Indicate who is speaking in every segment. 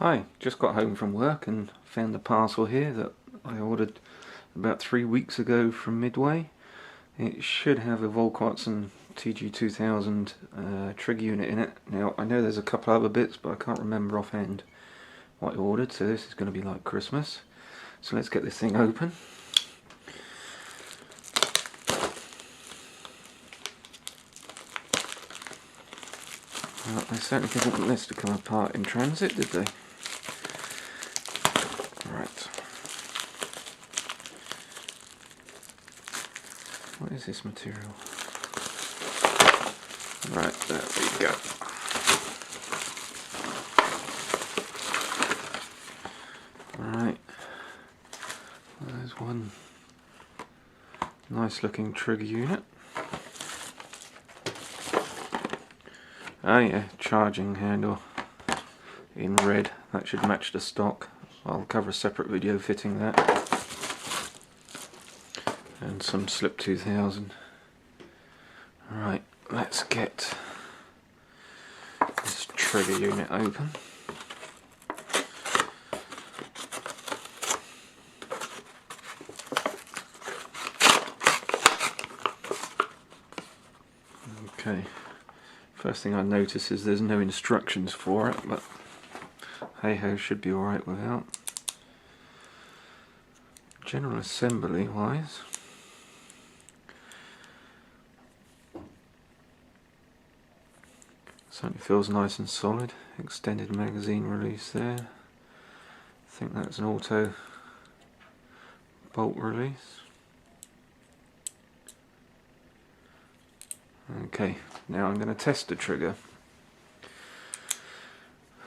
Speaker 1: Hi, just got home from work and found a parcel here that I ordered about 3 weeks ago from Midway. It should have a Volquartsen TG2000 trigger unit in it. Now I know there's a couple other bits, but I can't remember offhand what I ordered, so this is going to be like Christmas. So let's get this thing open. Well, they certainly didn't want this to come apart in transit, did they? Right. What is this material? Right, there we go. Alright. There's one nice looking trigger unit. Oh yeah, charging handle in red. That should match the stock. I'll cover a separate video fitting that. And some slip 2000. Right, let's get this trigger unit open. Okay, first thing I notice is there's no instructions for it, but hey ho, should be alright without. General assembly wise, certainly feels nice and solid. Extended magazine release there. I think that's an auto bolt release. Okay, now I'm going to test the trigger.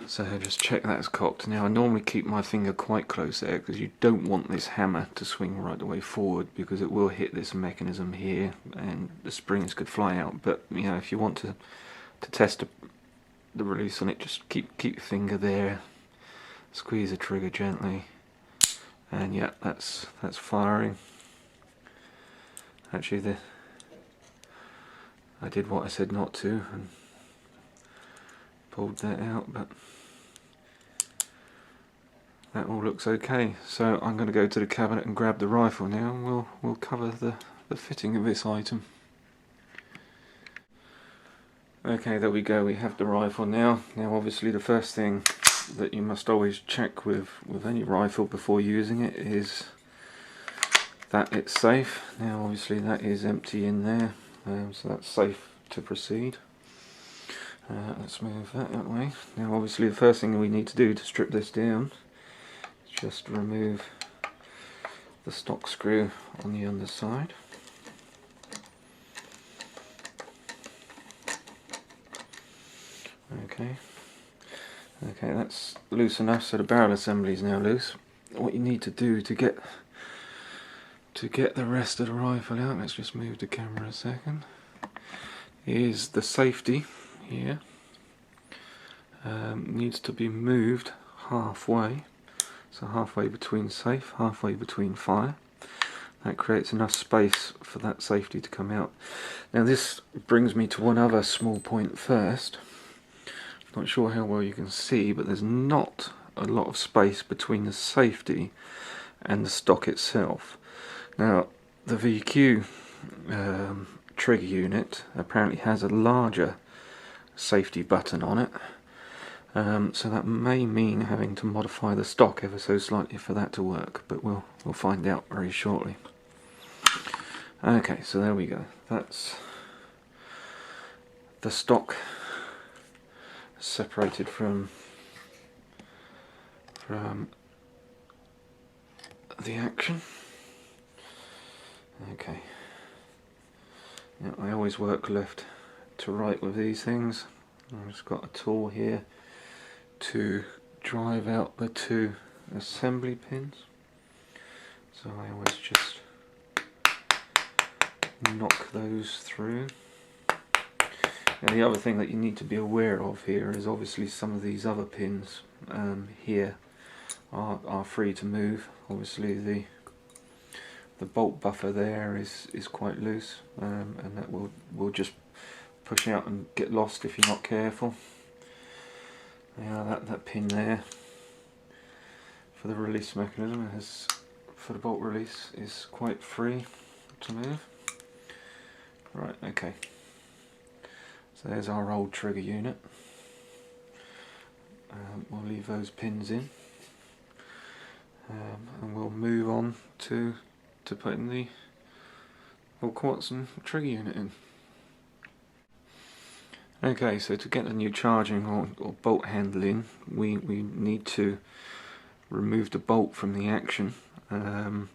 Speaker 1: So just check that's cocked. Now I normally keep my finger quite close there because you don't want this hammer to swing right the way forward because it will hit this mechanism here and the springs could fly out. But you know, if you want to test the release on it, just keep your finger there, squeeze the trigger gently, and yeah, that's firing. Actually, I did what I said not to and pulled that out, but that all looks okay. So I'm going to go to the cabinet and grab the rifle now, and we'll cover the fitting of this item. Okay, there we go, we have the rifle now. Now obviously the first thing that you must always check with any rifle before using it is that it's safe. Now obviously that is empty in there, so that's safe to proceed. Let's move that way. Now obviously the first thing we need to do to strip this down is just remove the stock screw on the underside. Okay, that's loose enough, so the barrel assembly is now loose. What you need to do to get the rest of the rifle out, let's just move the camera a second, is the safety here needs to be moved halfway, so halfway between safe, halfway between fire. That creates enough space for that safety to come out. Now this brings me to one other small point first. Not sure how well you can see, but there's not a lot of space between the safety and the stock itself. Now the VQ trigger unit apparently has a larger safety button on it, so that may mean having to modify the stock ever so slightly for that to work, but we'll find out very shortly. Okay, so there we go, that's the stock separated from the action. Okay, now I always work left to right with these things. I've just got a tool here to drive out the two assembly pins, so I always just knock those through. And the other thing that you need to be aware of here is obviously some of these other pins here are free to move. Obviously the bolt buffer there is quite loose, and that will just push out and get lost if you're not careful. Yeah, that pin there for the release mechanism. For the bolt release is quite free to move. Right, okay. So there's our old trigger unit. We'll leave those pins in, and we'll move on to putting the Volquartsen trigger unit in. Okay, so to get the new charging or bolt handle in, we need to remove the bolt from the action. The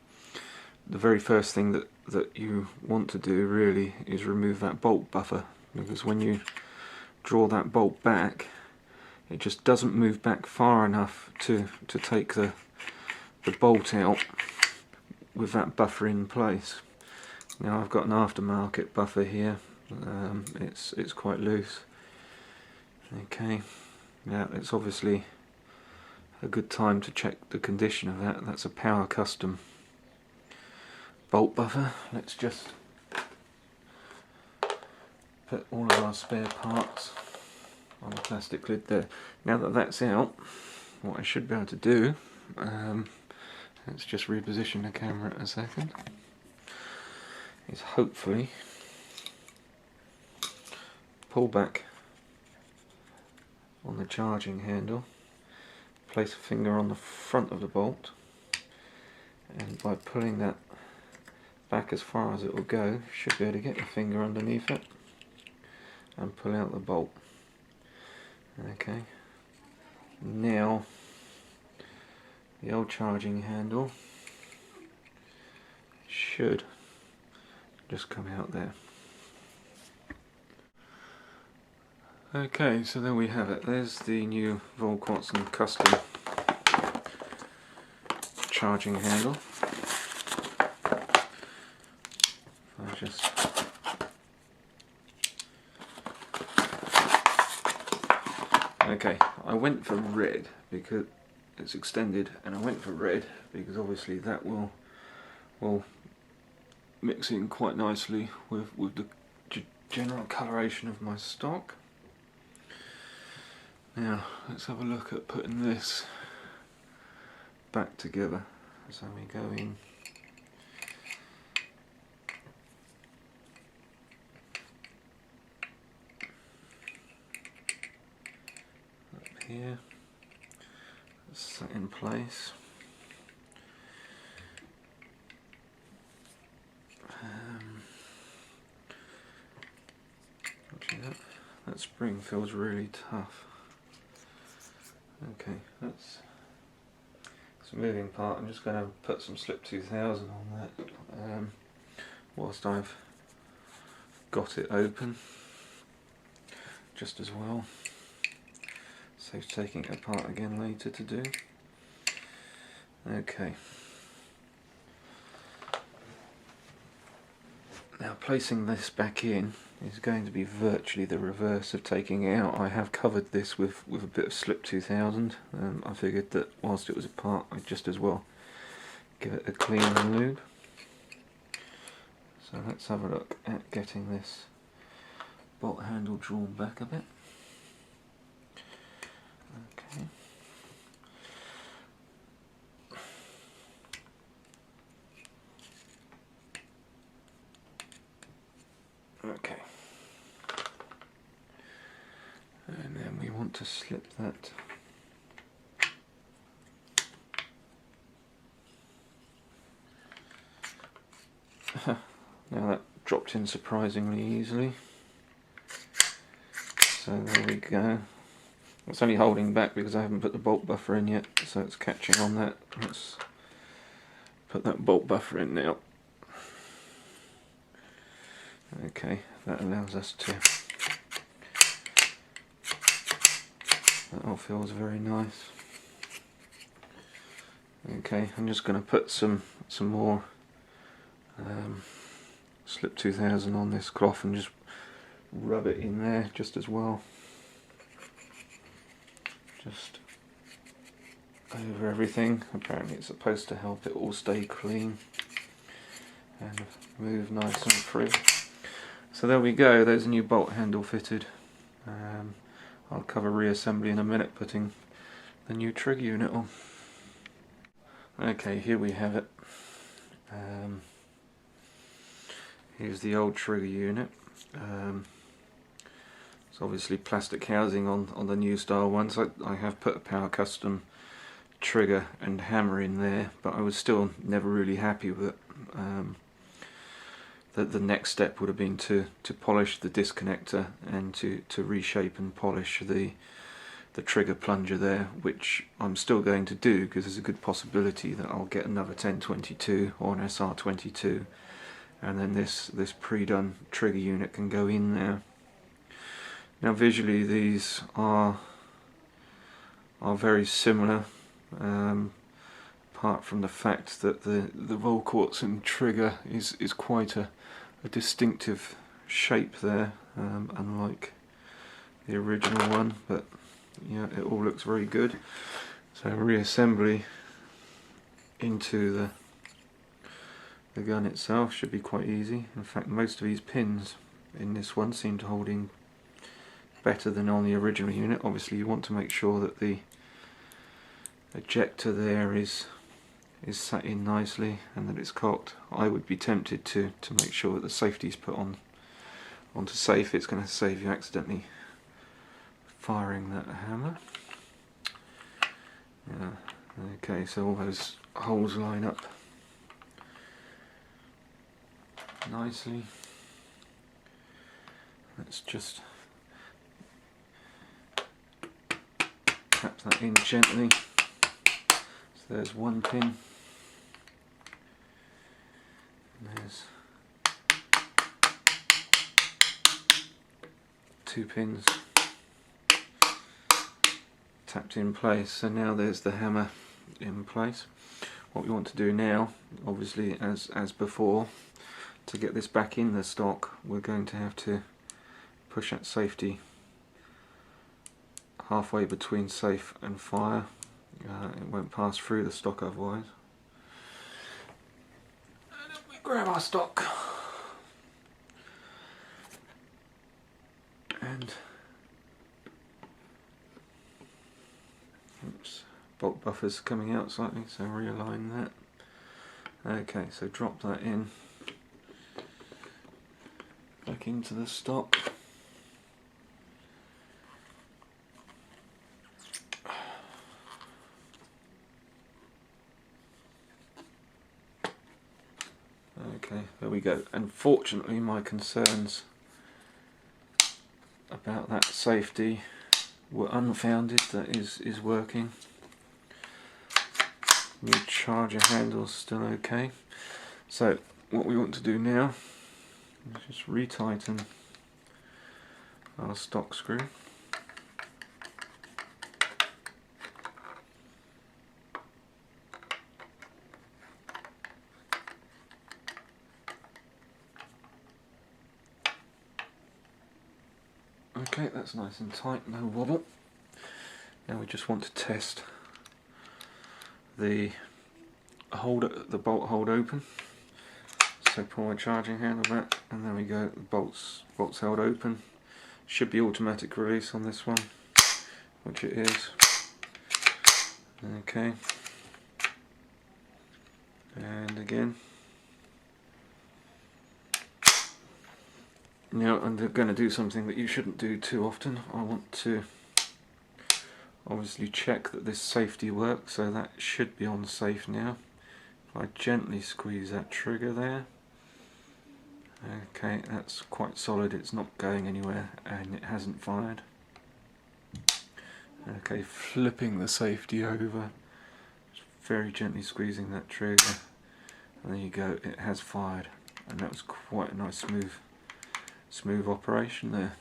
Speaker 1: very first thing that you want to do really is remove that bolt buffer, because when you draw that bolt back, it just doesn't move back far enough to take the bolt out with that buffer in place. Now I've got an aftermarket buffer here. It's quite loose. Okay, now it's obviously a good time to check the condition of that. That's a Power Custom bolt buffer. Let's just put all of our spare parts on the plastic lid there. Now that that's out, what I should be able to do, let's just reposition the camera a second, is hopefully pull back on the charging handle, place a finger on the front of the bolt, and by pulling that back as far as it will go, you should be able to get your finger underneath it and pull out the bolt. Okay, now the old charging handle should just come out there. Okay, so there we have it. There's the new Volquartsen custom charging handle. I just okay, I went for red because it's extended, and I went for red because obviously that will mix in quite nicely with the general coloration of my stock. Now let's have a look at putting this back together. So we go in up here, set in place. That spring feels really tough. Okay, it's a moving part. I'm just going to put some slip 2000 on that whilst I've got it open, just as well. Saves taking it apart again later to do. Okay. Now placing this back in is going to be virtually the reverse of taking it out. I have covered this with a bit of slip 2000. I figured that whilst it was apart, I'd just as well give it a clean and lube. So let's have a look at getting this bolt handle drawn back a bit. Okay. Okay. And then we want to slip that now that dropped in surprisingly easily. So there we go. It's only holding back because I haven't put the bolt buffer in yet, so it's catching on that. Let's put that bolt buffer in now. Okay, that allows us to, that all feels very nice. Okay, I'm just going to put some more slip 2000 on this cloth and just rub it in there just as well. Just over everything. Apparently it's supposed to help it all stay clean and move nice and free. So there we go, there's a new bolt handle fitted. I'll cover reassembly in a minute, putting the new trigger unit on. Okay, here we have it. Here's the old trigger unit. It's obviously plastic housing on the new style ones. I have put a Power Custom trigger and hammer in there, but I was still never really happy with it. The next step would have been to polish the disconnector and to reshape and polish the trigger plunger there, which I'm still going to do because there's a good possibility that I'll get another 1022 or an SR22, and then this pre-done trigger unit can go in there. Now visually these are very similar, apart from the fact that the Volquartsen trigger is quite a distinctive shape there, unlike the original one, but yeah, it all looks very good. So reassembly into the gun itself should be quite easy. In fact, most of these pins in this one seem to hold in better than on the original unit. Obviously you want to make sure that the ejector there is sat in nicely and that it's cocked. I would be tempted to make sure that the safety is put onto safe. It's going to save you accidentally firing that hammer. Yeah. Okay, so all those holes line up nicely. Let's just tap that in gently. So there's one pin. And there's 2 pins tapped in place. So now there's the hammer in place. What we want to do now, obviously as before, to get this back in the stock, we're going to have to push that safety halfway between safe and fire. It won't pass through the stock otherwise. And then we grab our stock and oops, bolt buffer's coming out slightly, so realign that. Okay, so drop that in back into the stock. Okay, there we go. Unfortunately, my concerns about that safety were unfounded. That is working. New charger handle's still okay. So what we want to do now is just retighten our stock screw. Okay, that's nice and tight, no wobble. Now we just want to test the bolt hold open. So pull my charging handle back, and there we go. The bolts held open. Should be automatic release on this one, which it is. Okay, and again. Now I'm going to do something that you shouldn't do too often. I want to obviously check that this safety works, so that should be on safe now. If I gently squeeze that trigger there, okay, that's quite solid, it's not going anywhere and it hasn't fired. Okay, flipping the safety over, just very gently squeezing that trigger, and there you go, it has fired, and that was quite a nice smooth operation there.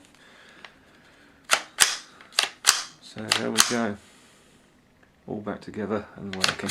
Speaker 1: So there we go, all back together and working.